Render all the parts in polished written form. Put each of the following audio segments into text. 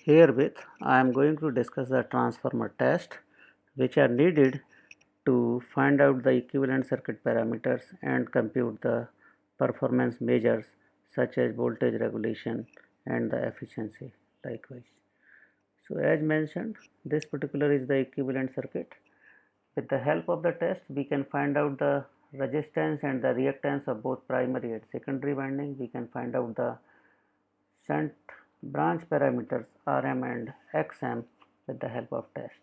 Herewith, I am going to discuss the transformer test which are needed to find out the equivalent circuit parameters and compute the performance measures such as voltage regulation and the efficiency likewise. So as mentioned, this particular is the equivalent circuit. With the help of the test, we can find out the resistance and the reactance of both primary and secondary winding. We can find out the shunt branch parameters Rm and Xm with the help of test.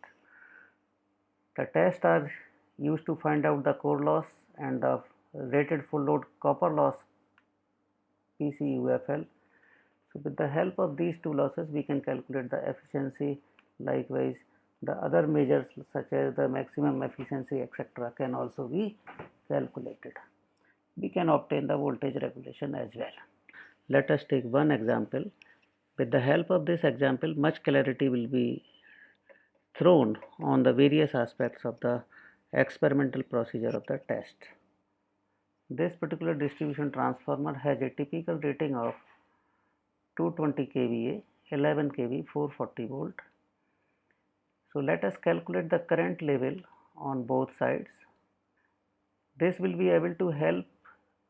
The tests are used to find out the core loss and the rated full load copper loss PCUFL. So with the help of these two losses we can calculate the efficiency. Likewise, the other measures such as the maximum efficiency etc. can also be calculated. We can obtain the voltage regulation as well. Let us take one example. With the help of this example, much clarity will be thrown on the various aspects of the experimental procedure of the test. This particular distribution transformer has a typical rating of 220 kVA, 11 kV, 440 volt. So let us calculate the current level on both sides. This will be able to help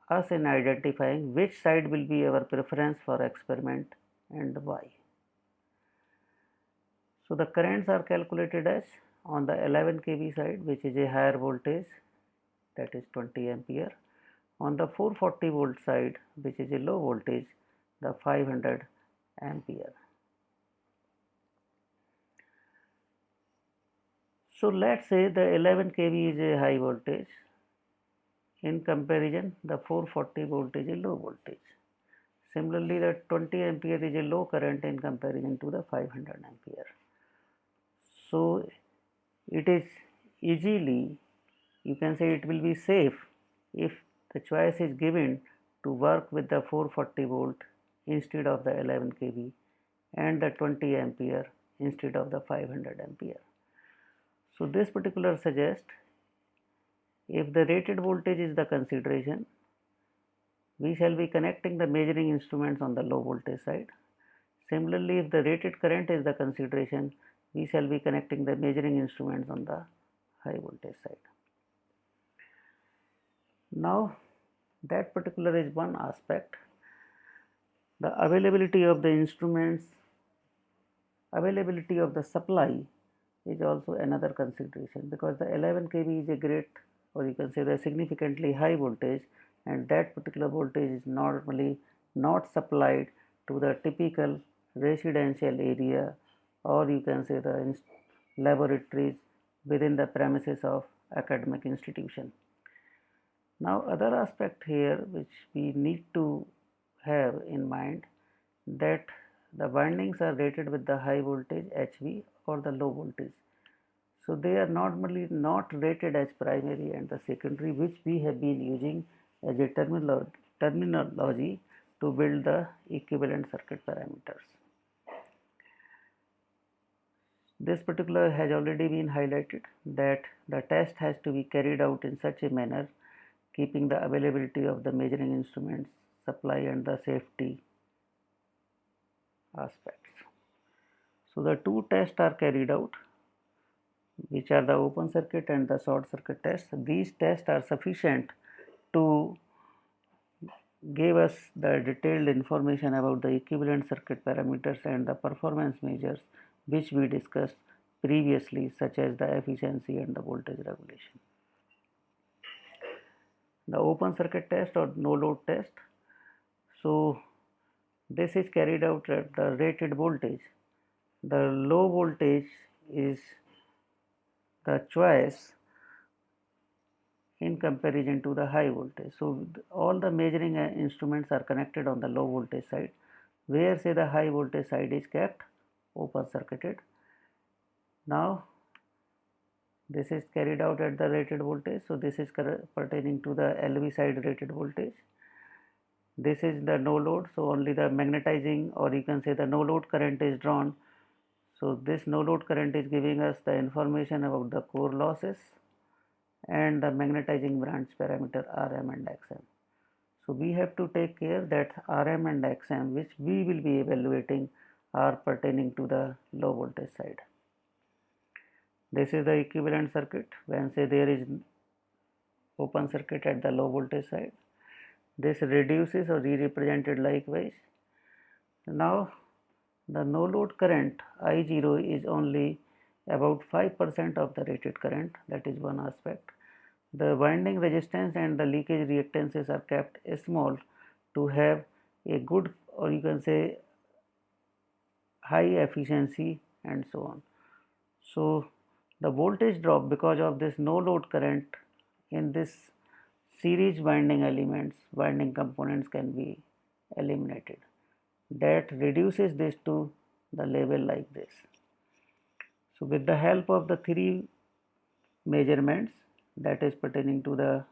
us in identifying which side will be our preference for experiment and why. So the currents are calculated as on the 11 kV side, which is a higher voltage, that is 20 ampere. On the 440 volt side, which is a low voltage, the 500 ampere. So let's say the 11 kV is a high voltage. In comparison, the 440 volt is a low voltage. Similarly, the 20 ampere is a low current in comparison to the 500 ampere. So it is easily, you can say it will be safe if the choice is given to work with the 440 volt instead of the 11 kV and the 20 ampere instead of the 500 ampere. So this particular suggests if the rated voltage is the consideration, we shall be connecting the measuring instruments on the low voltage side. Similarly, if the rated current is the consideration, we shall be connecting the measuring instruments on the high voltage side. Now that particular is one aspect. The availability of the instruments, availability of the supply is also another consideration, because the 11 kV is a great, or you can say the significantly high voltage, and that particular voltage is normally not supplied to the typical residential area, or you can say the laboratories within the premises of academic institution. Now other aspect here which we need to have in mind, that the windings are rated with the high voltage HV or the low voltage. So they are normally not rated as primary and the secondary, which we have been using as a terminology to build the equivalent circuit parameters. This particular has already been highlighted, that the test has to be carried out in such a manner keeping the availability of the measuring instruments, supply and the safety aspects. So the two tests are carried out, which are the open circuit and the short circuit tests. These tests are sufficient to give us the detailed information about the equivalent circuit parameters and the performance measures which we discussed previously, such as the efficiency and the voltage regulation. The open circuit test or no load test. So this is carried out at the rated voltage. The low voltage is the choice in comparison to the high voltage. So all the measuring instruments are connected on the low voltage side, where say the high voltage side is kept open circuited. Now this is carried out at the rated voltage, so this is pertaining to the LV side rated voltage. This is the no load, so only the magnetizing, or you can say the no load current is drawn. So this no load current is giving us the information about the core losses and the magnetizing branch parameter Rm and Xm. So we have to take care that Rm and Xm, which we will be evaluating, are pertaining to the low voltage side. This is the equivalent circuit when say there is open circuit at the low voltage side. This reduces or re-represented likewise. Now the no load current I0 is only about 5% of the rated current, that is one aspect. The winding resistance and the leakage reactances are kept small to have a good, or you can say high efficiency and so on. So the voltage drop because of this no load current in this series winding elements, winding components can be eliminated. That reduces this to the level like this. So with the help of the three measurements, that is pertaining to the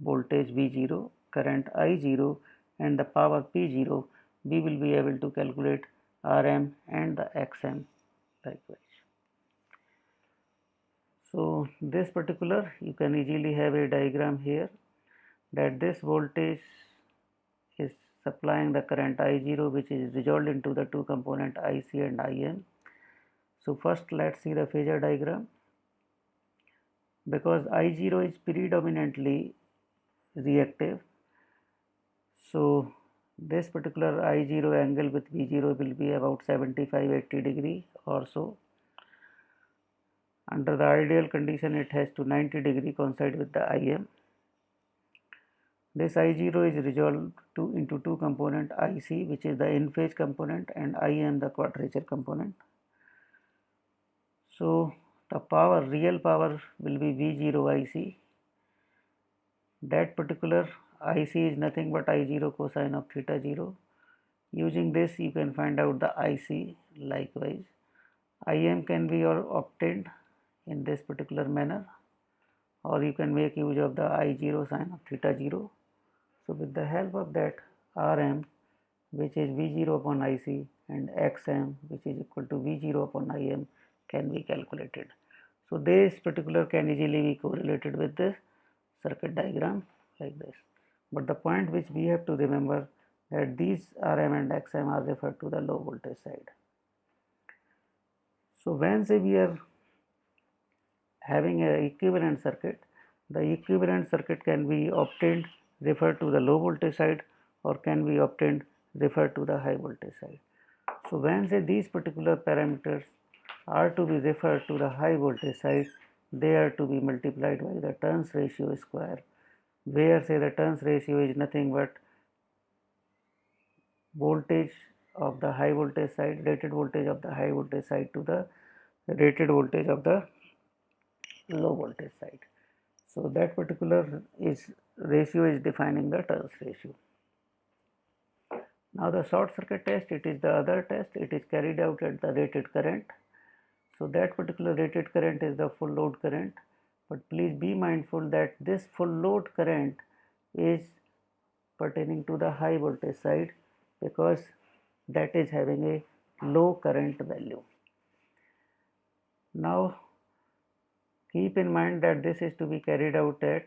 voltage V0, current I0 and the power P0, we will be able to calculate Rm and the Xm likewise. So this particular, you can easily have a diagram here, that this voltage is supplying the current I0, which is resolved into the two component IC and IM. So first let's see the phasor diagram. Because I0 is predominantly reactive, so this particular I0 angle with V0 will be about 75-80 degree or so. Under the ideal condition, it has to 90 degree coincide with the IM. This I0 is resolved into two component IC, which is the in phase component, and IM, the quadrature component. So the power, real power will be V0 IC. That particular IC is nothing but I0 cosine of theta 0. Using this you can find out the IC likewise. IM can be obtained in this particular manner, or you can make use of the I0 sine of theta 0. So with the help of that, Rm, which is V0 upon IC, and Xm, which is equal to V0 upon IM, can be calculated. So this particular can easily be correlated with this circuit diagram like this. But the point which we have to remember, that these Rm and Xm are referred to the low voltage side. So when say we are having an equivalent circuit, the equivalent circuit can be obtained referred to the low voltage side, or can be obtained referred to the high voltage side. So when say these particular parameters are to be referred to the high voltage side, they are to be multiplied by the turns ratio square, where say the turns ratio is nothing but voltage of the high voltage side, rated voltage of the high voltage side to the rated voltage of the low voltage side. So that particular ratio is defining the turns ratio. Now the short circuit test, it is the other test. It is carried out at the rated current. So that particular rated current is the full load current, but please be mindful that this full load current is pertaining to the high voltage side, because that is having a low current value. Now keep in mind that this is to be carried out at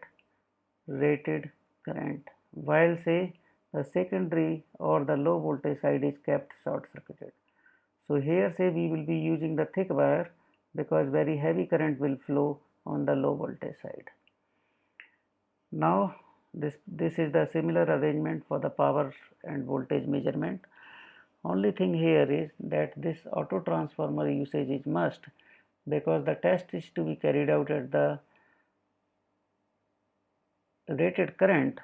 rated current, while say the secondary or the low voltage side is kept short circuited. So here say we will be using the thick wire, because very heavy current will flow on the low voltage side. Now this is the similar arrangement for the power and voltage measurement. Only thing here is that this auto transformer usage is must, because the test is to be carried out at the rated current.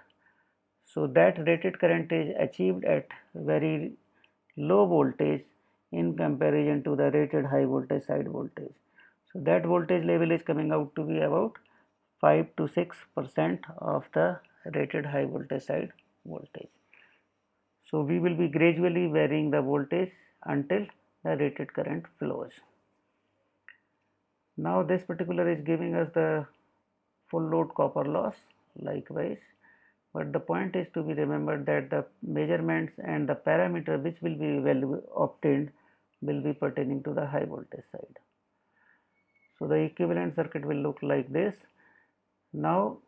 So that rated current is achieved at very low voltage in comparison to the rated high voltage side voltage. So that voltage level is coming out to be about 5 to 6% of the rated high voltage side voltage. So we will be gradually varying the voltage until the rated current flows. Now this particular is giving us the full load copper loss likewise, but the point is to be remembered that the measurements and the parameter which will be obtained will be pertaining to the high voltage side. So the equivalent circuit will look like this. Now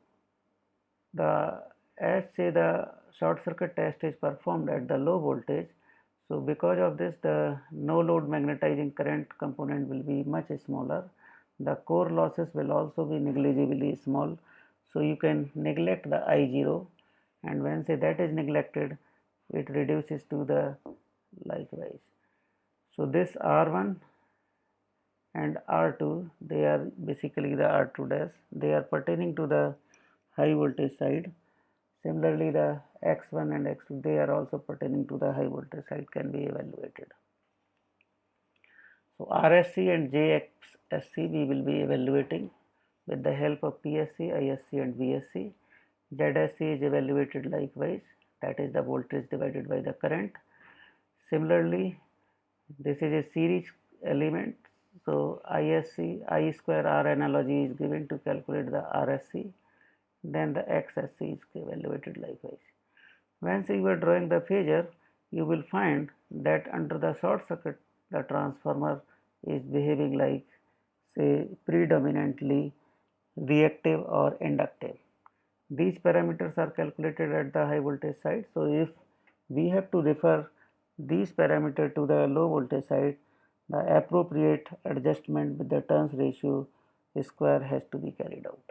as say the short circuit test is performed at the low voltage, So because of this, the no load magnetizing current component will be much smaller. The core losses will also be negligibly small. So you can neglect the I0, and when say that is neglected, it reduces to the likewise. So this R1 and R2, they are basically the R2 dash, they are pertaining to the high voltage side. Similarly, the X1 and X2, they are also pertaining to the high voltage side, can be evaluated. So RSC and JXSC we will be evaluating with the help of PSC, ISC and VSC. ZSC is evaluated likewise, that is the voltage divided by the current. Similarly, this is a series element, so ISC, I square R analogy is given to calculate the RSC, then the XSC is evaluated likewise. Once you are drawing the phasor, you will find that under the short circuit, the transformer is behaving like, say, predominantly reactive or inductive. These parameters are calculated at the high voltage side. So if we have to refer these parameters to the low voltage side, the appropriate adjustment with the turns ratio square has to be carried out.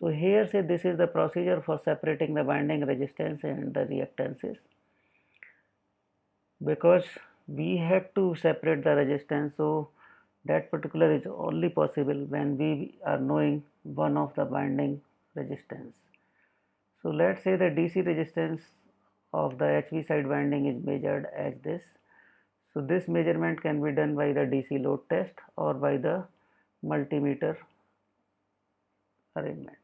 So here say this is the procedure for separating the winding resistance and the reactances. Because we have to separate the resistance, so that particular is only possible when we are knowing one of the winding resistance. So let's say the DC resistance of the HV side winding is measured as this. So this measurement can be done by the DC load test or by the multimeter arrangement.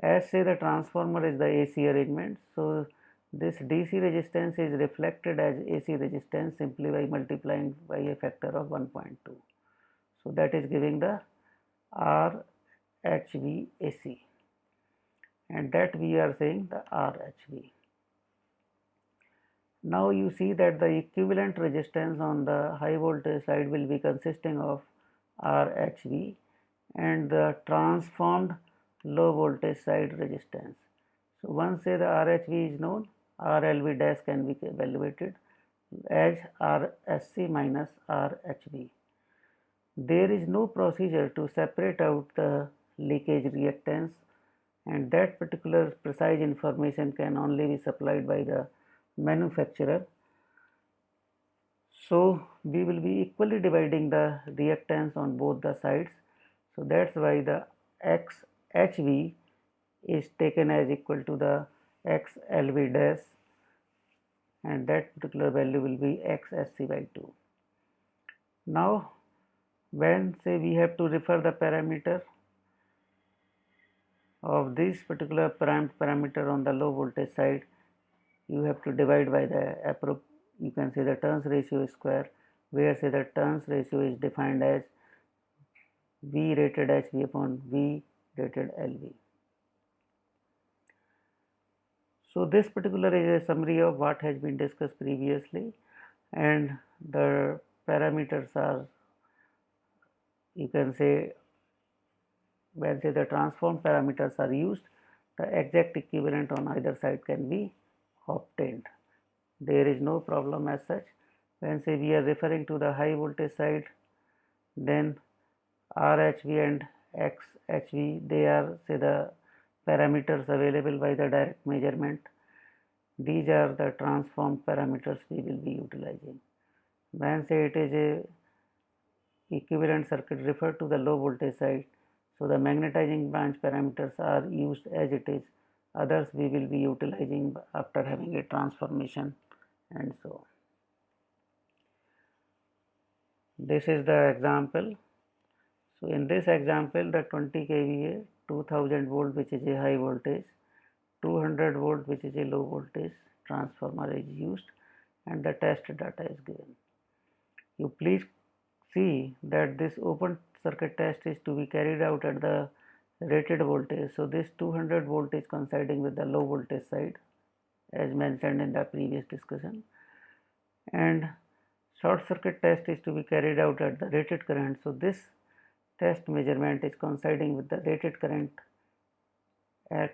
As say the transformer is the AC arrangement, so this DC resistance is reflected as AC resistance simply by multiplying by a factor of 1.2. So that is giving the RHVAC, and that we are saying the RHV. Now you see that the equivalent resistance on the high voltage side will be consisting of RHV and the transformed low voltage side resistance. So once say the RHV is known, RLV dash can be evaluated as RSC minus RHV. There is no procedure to separate out the leakage reactance, and that particular precise information can only be supplied by the manufacturer. So we will be equally dividing the reactance on both the sides. So that's why the XHV is taken as equal to the XLV dash, and that particular value will be XSC by 2. Now when say we have to refer the parameter of this particular parameter on the low voltage side, you have to divide by the you can say the turns ratio square, where say the turns ratio is defined as V rated HV upon V rated LV. So this particular is a summary of what has been discussed previously, and the parameters are, you can say, when say the transform parameters are used, the exact equivalent on either side can be obtained. There is no problem as such. When say we are referring to the high voltage side, then RHV and XHV, they are say the parameters available by the direct measurement. These are the transform parameters we will be utilizing. When say it is a equivalent circuit referred to the low voltage side, so the magnetizing branch parameters are used as it is. Others we will be utilizing after having a transformation and so on. This is the example. So in this example, the 20 kVA 2000 volt, which is a high voltage, 200 volt, which is a low voltage transformer is used, and the test data is given. You please see that this open circuit test is to be carried out at the rated voltage. So this 200 volt is coinciding with the low voltage side as mentioned in the previous discussion, and short circuit test is to be carried out at the rated current. So this test measurement is coinciding with the rated current at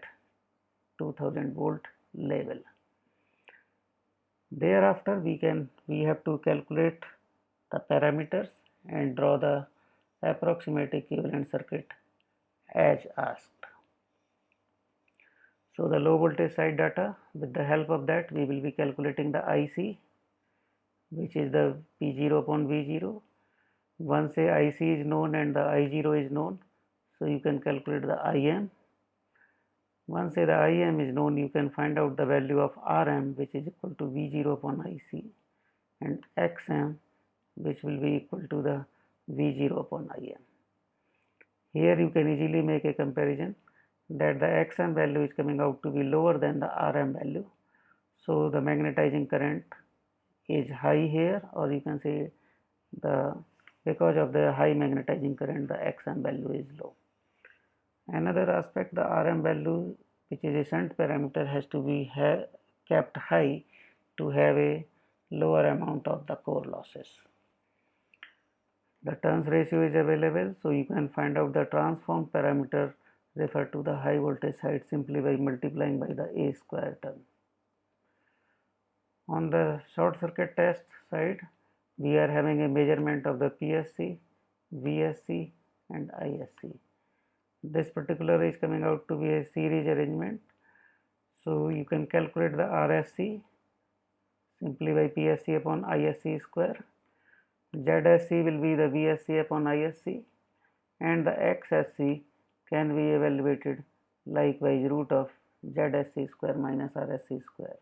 2000 volt level. Thereafter we have to calculate the parameters and draw the approximate equivalent circuit as asked. So the low voltage side data, with the help of that we will be calculating the IC, which is the P0 upon V0. Once a IC is known and the I0 is known, so you can calculate the IM. Once the IM is known, you can find out the value of RM, which is equal to V0 upon IC, and XM, which will be equal to the V0 upon IM. Here you can easily make a comparison that the XM value is coming out to be lower than the RM value. So the magnetizing current is high here, or you can say because of the high magnetizing current, the XM value is low. Another aspect, the RM value, which is a shunt parameter, has to be kept high to have a lower amount of the core losses. The turns ratio is available, so you can find out the transform parameter referred to the high voltage side simply by multiplying by the A square term. On the short circuit test side, we are having a measurement of the PSC, VSC and ISC. This particular is coming out to be a series arrangement. So you can calculate the RSC simply by PSC upon ISC square. ZSC will be the VSC upon ISC, and the XSC can be evaluated likewise root of ZSC square minus RSC square.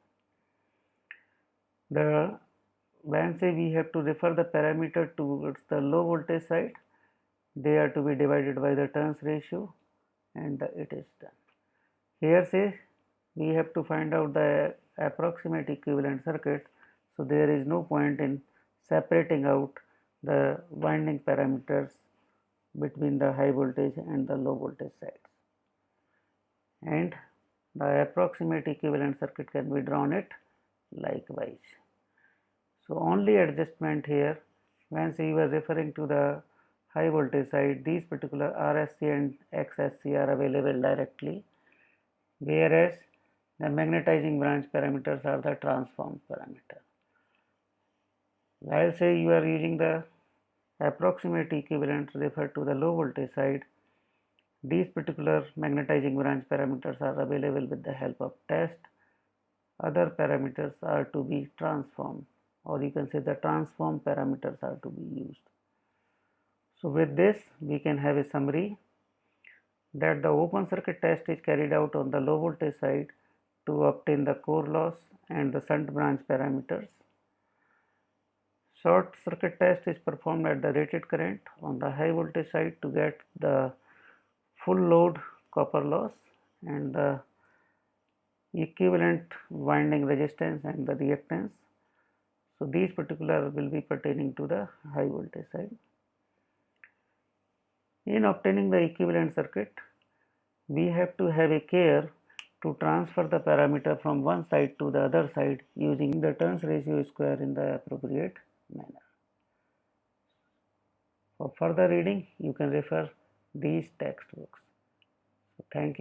When we have to refer the parameter towards the low voltage side, they are to be divided by the turns ratio, and it is done. Here say we have to find out the approximate equivalent circuit, so there is no point in separating out the winding parameters between the high voltage and the low voltage sides, and the approximate equivalent circuit can be drawn it likewise. So only adjustment here, when you are referring to the high voltage side, these particular RSC and XSC are available directly, whereas the magnetizing branch parameters are the transform parameter. While say you are using the approximate equivalent referred to the low voltage side, these particular magnetizing branch parameters are available with the help of test. Other parameters are to be transformed, or you can say the transform parameters are to be used. So with this we can have a summary that the open circuit test is carried out on the low voltage side to obtain the core loss and the shunt branch parameters. Short circuit test is performed at the rated current on the high voltage side to get the full load copper loss and the equivalent winding resistance and the reactance. So these particular will be pertaining to the high voltage side. In obtaining the equivalent circuit, we have to have a care to transfer the parameter from one side to the other side using the turns ratio square in the appropriate manner. For further reading, you can refer these textbooks. Thank you.